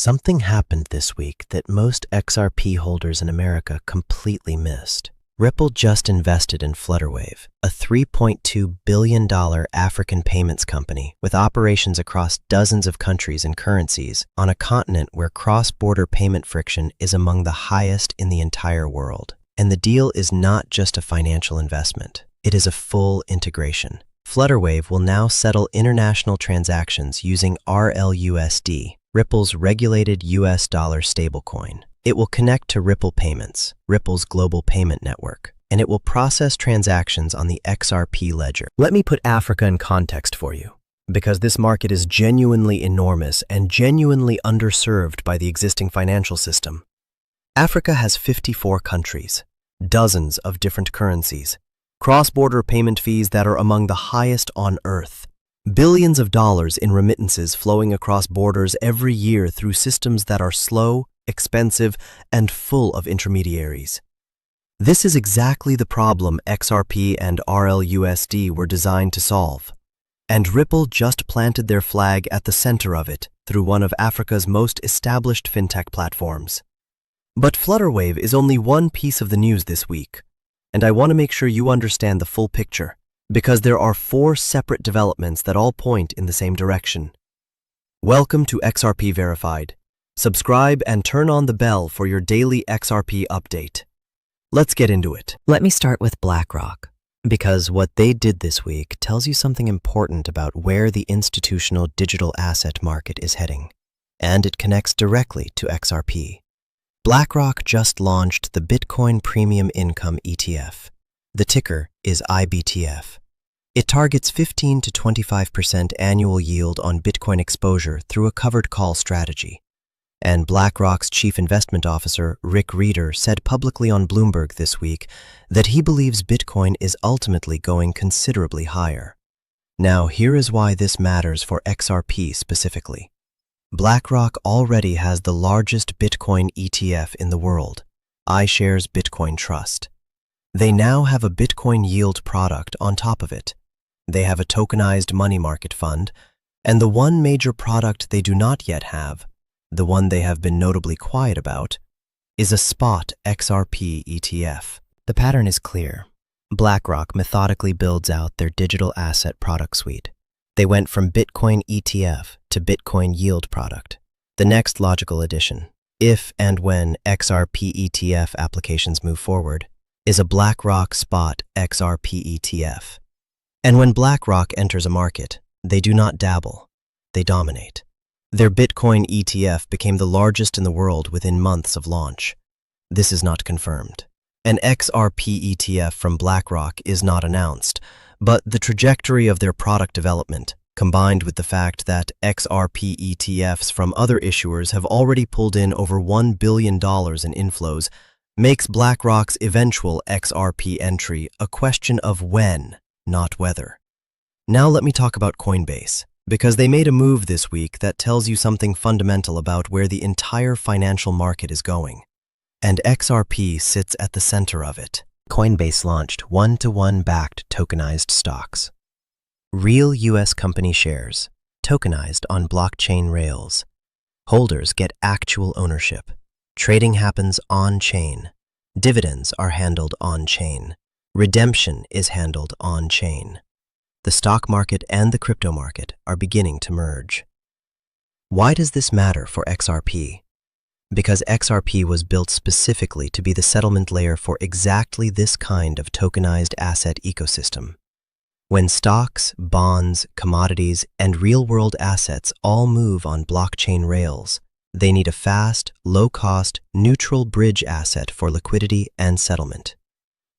Something happened this week that most XRP holders in America completely missed. Ripple just invested in Flutterwave, a $3.2 billion African payments company with operations across dozens of countries and currencies on a continent where cross-border payment friction is among the highest in the entire world. And the deal is not just a financial investment, it is a full integration. Flutterwave will now settle international transactions using RLUSD, Ripple's regulated US dollar stablecoin. It will connect to Ripple Payments, Ripple's global payment network, and it will process transactions on the XRP Ledger. Let me put Africa in context for you, because this market is genuinely enormous and genuinely underserved by the existing financial system. Africa has 54 countries, dozens of different currencies, cross-border payment fees that are among the highest on Earth, billions of dollars in remittances flowing across borders every year through systems that are slow, expensive, and full of intermediaries. This is exactly the problem XRP and RLUSD were designed to solve. And Ripple just planted their flag at the center of it through one of Africa's most established fintech platforms. But Flutterwave is only one piece of the news this week, and I want to make sure you understand the full picture, because there are 4 separate developments that all point in the same direction. Welcome to XRP Verified. Subscribe and turn on the bell for your daily XRP update. Let's get into it. Let me start with BlackRock, because what they did this week tells you something important about where the institutional digital asset market is heading, and it connects directly to XRP. BlackRock just launched the Bitcoin Premium Income ETF. The ticker is IBTF. It targets 15 to 25% annual yield on Bitcoin exposure through a covered call strategy. And BlackRock's chief investment officer, Rick Reeder, said publicly on Bloomberg this week that he believes Bitcoin is ultimately going considerably higher. Now, here is why this matters for XRP specifically. BlackRock already has the largest Bitcoin ETF in the world, iShares Bitcoin Trust. They now have a Bitcoin yield product on top of it. They have a tokenized money market fund, and the one major product they do not yet have, the one they have been notably quiet about, is a spot XRP ETF. The pattern is clear. BlackRock methodically builds out their digital asset product suite. They went from Bitcoin ETF to Bitcoin yield product, the next logical addition, if and when XRP ETF applications move forward, is a BlackRock spot XRP ETF. And when BlackRock enters a market, they do not dabble, they dominate. Their Bitcoin ETF became the largest in the world within months of launch. This is not confirmed. An XRP ETF from BlackRock is not announced, but the trajectory of their product development, combined with the fact that XRP ETFs from other issuers have already pulled in over $1 billion in inflows, makes BlackRock's eventual XRP entry a question of when, not whether. Now let me talk about Coinbase, because they made a move this week that tells you something fundamental about where the entire financial market is going. And XRP sits at the center of it. Coinbase launched one-to-one backed tokenized stocks. Real U.S. company shares, tokenized on blockchain rails. Holders get actual ownership. Trading happens on-chain. Dividends are handled on-chain. Redemption is handled on-chain. The stock market and the crypto market are beginning to merge. Why does this matter for XRP? Because XRP was built specifically to be the settlement layer for exactly this kind of tokenized asset ecosystem. When stocks, bonds, commodities, and real-world assets all move on blockchain rails, they need a fast, low-cost, neutral bridge asset for liquidity and settlement.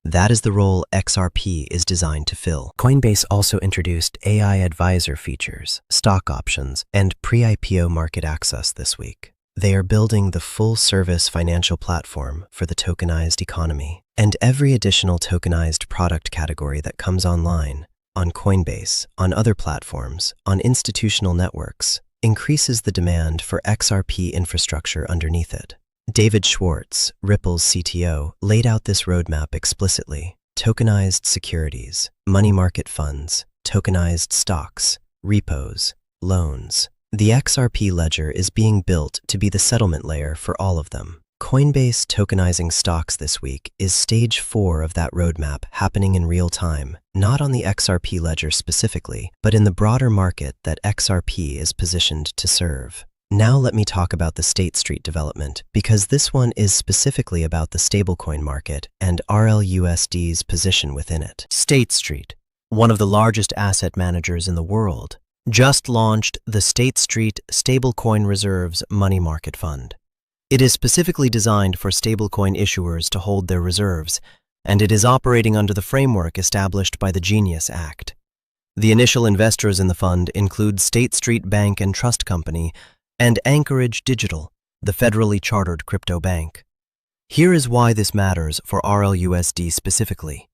That is the role XRP is designed to fill. Coinbase also introduced AI advisor features, stock options, and pre-IPO market access this week. They are building the full-service financial platform for the tokenized economy, and every additional tokenized product category that comes online, on Coinbase, on other platforms, on institutional networks, increases the demand for XRP infrastructure underneath it. David Schwartz, Ripple's CTO, laid out this roadmap explicitly. Tokenized securities, money market funds, tokenized stocks, repos, loans. The XRP Ledger is being built to be the settlement layer for all of them. Coinbase tokenizing stocks this week is stage 4 of that roadmap happening in real time, not on the XRP Ledger specifically, but in the broader market that XRP is positioned to serve. Now let me talk about the State Street development, because this one is specifically about the stablecoin market and RLUSD's position within it. State Street, one of the largest asset managers in the world, just launched the State Street Stablecoin Reserves Money Market Fund. It is specifically designed for stablecoin issuers to hold their reserves, and it is operating under the framework established by the Genius Act. The initial investors in the fund include State Street Bank and Trust Company and Anchorage Digital, the federally chartered crypto bank. Here is why this matters for RLUSD specifically.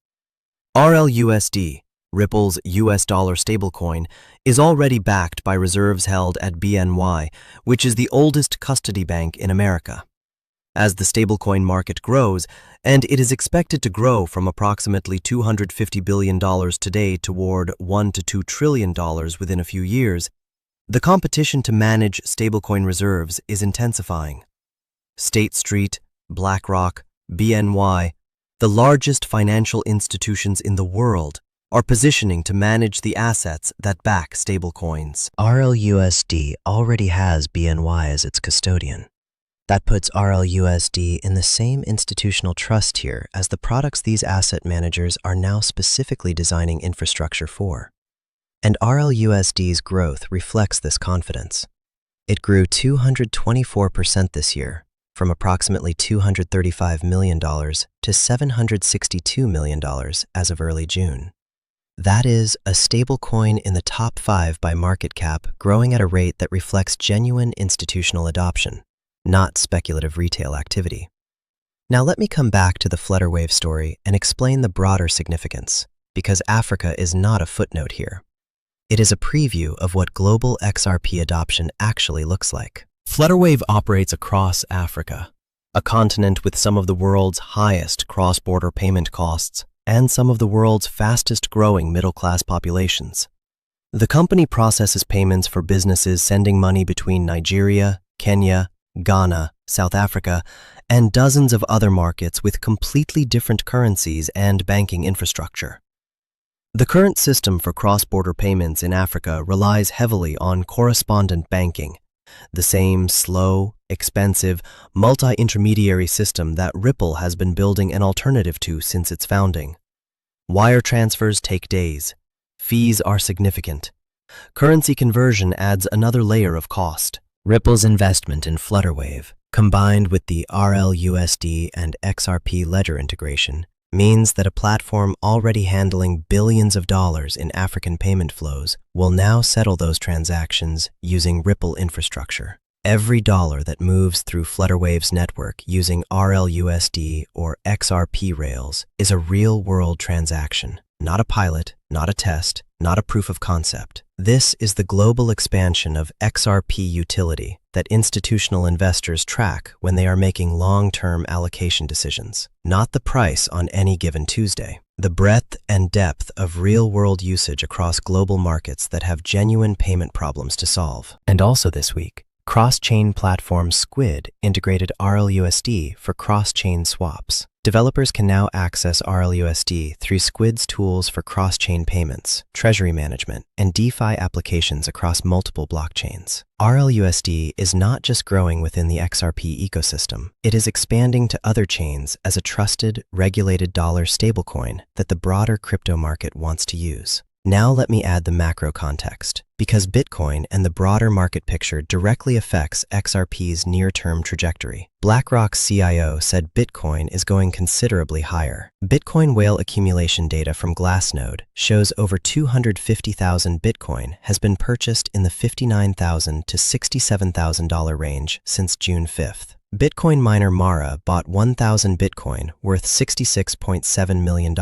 RLUSD, Ripple's US dollar stablecoin, is already backed by reserves held at BNY, which is the oldest custody bank in America. As the stablecoin market grows, and it is expected to grow from approximately $250 billion today toward $1 to $2 trillion within a few years, the competition to manage stablecoin reserves is intensifying. State Street, BlackRock, BNY, the largest financial institutions in the world, are positioning to manage the assets that back stablecoins. RLUSD already has BNY as its custodian. That puts RLUSD in the same institutional trust tier as the products these asset managers are now specifically designing infrastructure for. And RLUSD's growth reflects this confidence. It grew 224% this year, from approximately $235 million to $762 million as of early June. That is a stablecoin in the top 5 by market cap, growing at a rate that reflects genuine institutional adoption, not speculative retail activity. Now let me come back to the Flutterwave story and explain the broader significance, because Africa is not a footnote here. It is a preview of what global XRP adoption actually looks like. Flutterwave operates across Africa, a continent with some of the world's highest cross-border payment costs and some of the world's fastest-growing middle-class populations. The company processes payments for businesses sending money between Nigeria, Kenya, Ghana, South Africa, and dozens of other markets with completely different currencies and banking infrastructure. The current system for cross-border payments in Africa relies heavily on correspondent banking, the same slow, expensive, multi-intermediary system that Ripple has been building an alternative to since its founding. Wire transfers take days. Fees are significant. Currency conversion adds another layer of cost. Ripple's investment in Flutterwave, combined with the RLUSD and XRP Ledger integration, means that a platform already handling billions of dollars in African payment flows will now settle those transactions using Ripple infrastructure. Every dollar that moves through Flutterwave's network using RLUSD or XRP rails is a real-world transaction, not a pilot, not a test, not a proof of concept. This is the global expansion of XRP utility that institutional investors track when they are making long-term allocation decisions, not the price on any given Tuesday. The breadth and depth of real-world usage across global markets that have genuine payment problems to solve. And also this week, cross-chain platform Squid integrated RLUSD for cross-chain swaps. Developers can now access RLUSD through Squid's tools for cross-chain payments, treasury management, and DeFi applications across multiple blockchains. RLUSD is not just growing within the XRP ecosystem, it is expanding to other chains as a trusted, regulated dollar stablecoin that the broader crypto market wants to use. Now let me add the macro context, because Bitcoin and the broader market picture directly affects XRP's near-term trajectory. BlackRock's CIO said Bitcoin is going considerably higher. Bitcoin whale accumulation data from Glassnode shows over 250,000 Bitcoin has been purchased in the $59,000 to $67,000 range since June 5th. Bitcoin miner Mara bought 1,000 Bitcoin worth $66.7 million.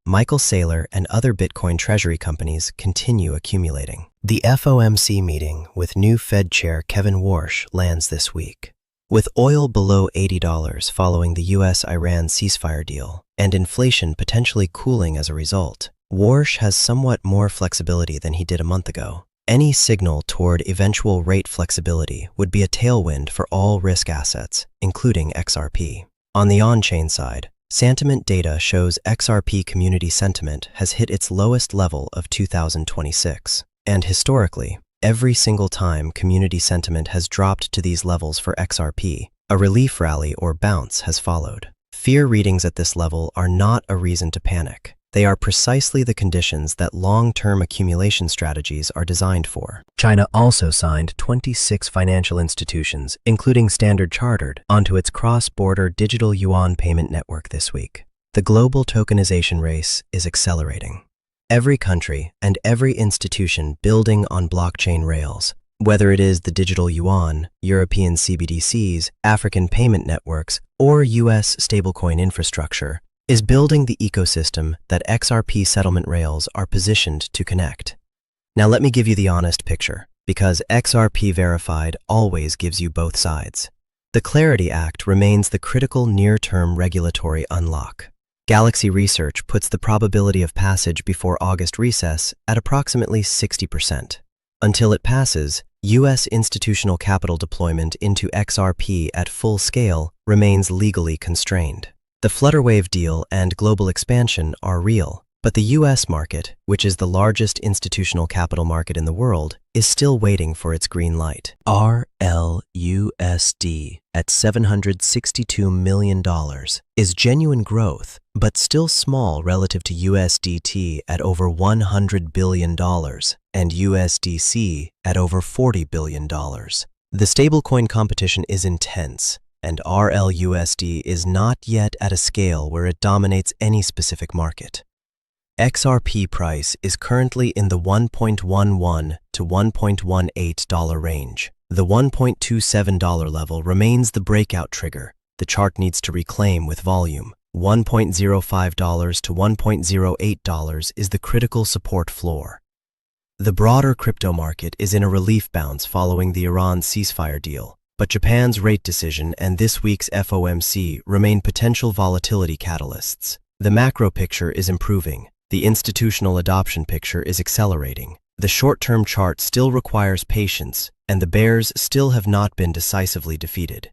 Michael Saylor and other Bitcoin treasury companies continue accumulating. The FOMC meeting with new Fed Chair Kevin Warsh lands this week. With oil below $80 following the US-Iran ceasefire deal and inflation potentially cooling as a result, Warsh has somewhat more flexibility than he did a month ago. Any signal toward eventual rate flexibility would be a tailwind for all risk assets, including XRP. On the on-chain side, sentiment data shows XRP community sentiment has hit its lowest level of 2026. And historically, every single time community sentiment has dropped to these levels for XRP, a relief rally or bounce has followed. Fear readings at this level are not a reason to panic. They are precisely the conditions that long-term accumulation strategies are designed for. China also signed 26 financial institutions, including Standard Chartered, onto its cross-border digital yuan payment network this week. The global tokenization race is accelerating. Every country and every institution building on blockchain rails, whether it is the digital yuan, European CBDCs, African payment networks, or US stablecoin infrastructure, is building the ecosystem that XRP settlement rails are positioned to connect. Now let me give you the honest picture, because XRP Verified always gives you both sides. The Clarity Act remains the critical near-term regulatory unlock. Galaxy Research puts the probability of passage before August recess at approximately 60%. Until it passes, US institutional capital deployment into XRP at full scale remains legally constrained. The Flutterwave deal and global expansion are real, but the US market, which is the largest institutional capital market in the world, is still waiting for its green light. RLUSD at $762 million is genuine growth, but still small relative to USDT at over $100 billion and USDC at over $40 billion. The stablecoin competition is intense, and RLUSD is not yet at a scale where it dominates any specific market. XRP price is currently in the $1.11 to $1.18 range. The $1.27 level remains the breakout trigger the chart needs to reclaim with volume. $1.05 to $1.08 is the critical support floor. The broader crypto market is in a relief bounce following the Iran ceasefire deal, but Japan's rate decision and this week's FOMC remain potential volatility catalysts. The macro picture is improving. The institutional adoption picture is accelerating. The short-term chart still requires patience, and the bears still have not been decisively defeated.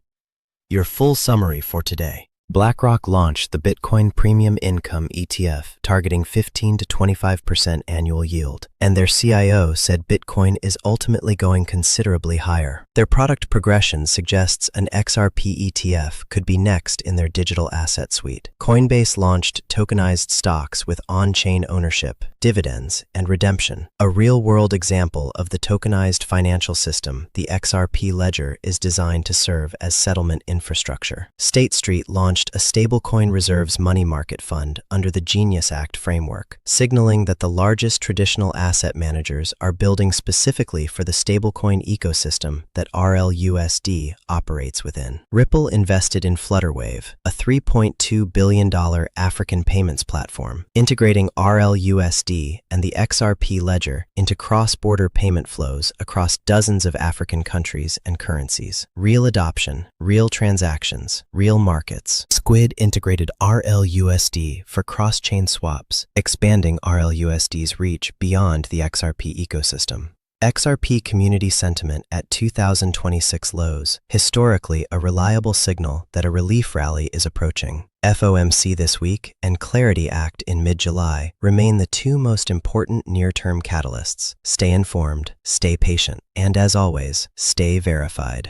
Your full summary for today. BlackRock launched the Bitcoin Premium Income ETF, targeting 15 to 25% annual yield, and their CIO said Bitcoin is ultimately going considerably higher. Their product progression suggests an XRP ETF could be next in their digital asset suite. Coinbase launched tokenized stocks with on-chain ownership, dividends, and redemption. A real-world example of the tokenized financial system, the XRP Ledger is designed to serve as settlement infrastructure. State Street launched a stablecoin reserves money market fund under the Genius Act framework, signaling that the largest traditional asset managers are building specifically for the stablecoin ecosystem that RLUSD operates within. Ripple invested in Flutterwave, a $3.2 billion African payments platform, integrating RLUSD and the XRP Ledger into cross-border payment flows across dozens of African countries and currencies. Real adoption, real transactions, real markets. Squid integrated RLUSD for cross-chain swaps, expanding RLUSD's reach beyond the XRP ecosystem. XRP community sentiment at 2026 lows, historically a reliable signal that a relief rally is approaching. FOMC this week and Clarity Act in mid-July remain the two most important near-term catalysts. Stay informed, stay patient, and as always, stay verified.